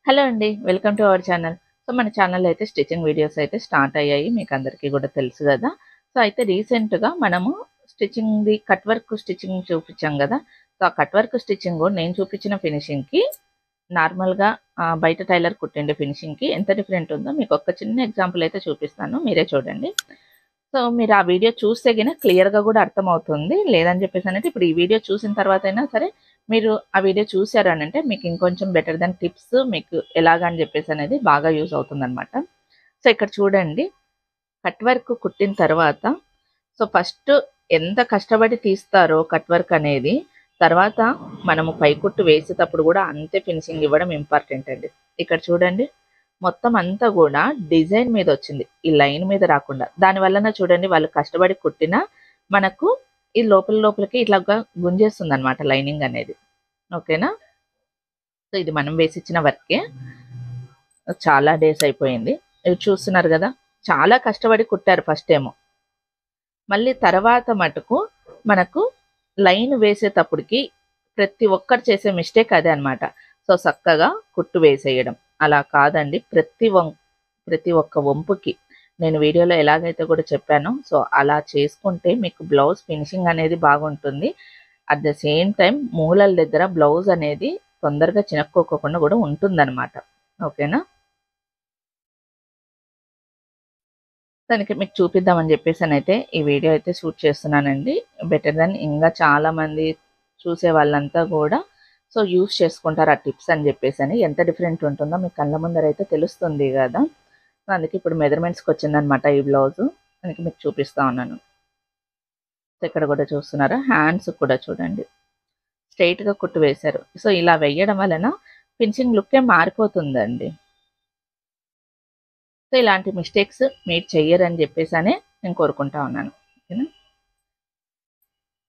Hello అండి. Welcome to our channel. So, మన ఛానల్‌లో అయితే స్టిచింగ్ వీడియోస్ అయితే స్టార్ట్ అయ్యాయి. మీకు అందరికీ గూడా తెలుసు గదా! సో, అయితే రీసెంట్‌గా మనము స్టిచింగ్‌ది కట్ వర్క్ స్టిచింగ్ చూపిచ్చాం గదా! సో, ఆ కట్ వర్క్ స్టిచ్చింగు నేను చూపించిన ఫినిషింగ్‌కి నార్మల్‌గా బయట టైలర్ కుట్టిండే ఫినిషింగ్‌కి ఎంత డిఫరెంట్ ఉందో మీకు ఒక చిన్న ఎగ్జాంపుల్ అయితే చూపిస్తాను. మీరే చూడండి. సో, మీరు ఆ వీడియో చూస్తే గిన క్లియర్‌గా గూడా అర్థమవుతుంది. లేదని చెప్పేసనంటే ఇప్పుడు ఈ వీడియో చూసిన తర్వాతైనా సరే మీరు ఆ వీడియో చూసారు అనంటే మీకు ఇంకొంచెం బెటర్ దాన్ టిప్స్ మీకు ఎలాగని చెప్పేసనేది బాగా యూజ్ అవుతుందనమాట. సో, ఇక్కడ చూడండి కట్ వర్క్ కుట్టిన తర్వాత సో, ఫస్ట్ ఎంత కష్టపడి తీస్తారో కట్ వర్క్ అనేది, తర్వాత మనము పైకుట్టు వేసేటప్పుడు గూడా అంతే ఫినిషింగ్ ఇవ్వడం ఇంపార్టెంట్ అండి. ఇక్కడ చూడండి మొత్తం అంతా గూడా డిజైన్ మీదొచ్చింది. ఈ లైన్ మీద రాకుండా. దాని వలన చూడండి వాళ్ళు కష్టపడి కుట్టినా మనకు ఈ లోపలికి ఇట్లాగా గుంజేస్తుందనమాట లైనింగ్ అనేది. ఓకేనా? సో, ఇది మనం వేసిచ్చిన వర్కే. చాలా డేస్ అయిపోయింది. ఇది చూస్తున్నారు గదా! చాలా కష్టపడి కుట్టారు ఫస్టేమో. మళ్ళీ తర్వాత మటుకు మనకు లైన్ వేసేటప్పటికి ప్రతి ఒక్కరు చేసే మిస్టేక్ అదే అనమాట. సో, చక్కగా కుట్టు వేసేయడం. అలా కాదండి ప్రతి ఒక్క వంపుకి నేను వీడియోలో ఎలాగైతే కూడా చెప్పానో సో, అలా చేసుకుంటే మీకు బ్లౌజ్ ఫినిషింగ్ అనేది బాగుంటుంది. అట్ ద సేమ్ టైమ్ మూలల దగ్గర బ్లౌజ్ అనేది తొందరగా చినక్కోకుండా కూడా ఉంటుందన్నమాట. ఓకేనా? దానికి మీకు చూపిద్దామని చెప్పేసనైతే ఈ వీడియో అయితే షూట్ చేస్తున్నానండి. బెటర్ దెన్ ఇంకా చాలామంది చూసే వాళ్ళంతా కూడా సో, యూజ్ చేసుకుంటారు ఆ టిప్స్ అని చెప్పేసని. ఎంత డిఫరెంట్ ఉంటుందో మీకు కళ్ళ ముందరైతే తెలుస్తుంది గదా! సో, అందుకే ఇప్పుడు మెజర్‌మెంట్స్‌కొచ్చిందనమాట ఈ బ్లౌజు. అందుకే మీకు చూపిస్తా ఉన్నాను. సో, ఇక్కడ కూడా చూస్తున్నారా? హ్యాండ్స్ కూడా చూడండి. స్ట్రెయిట్‌గా కుట్టు వేశారు. సో, ఇలా వేయడం వలన ఫినిషింగ్ లుక్కే మారిపోతుందండి. సో, ఇలాంటి మిస్టేక్స్ మీరు చెయ్యరని చెప్పేసనే నేను కోరుకుంటా ఉన్నాను. ఓకేనా?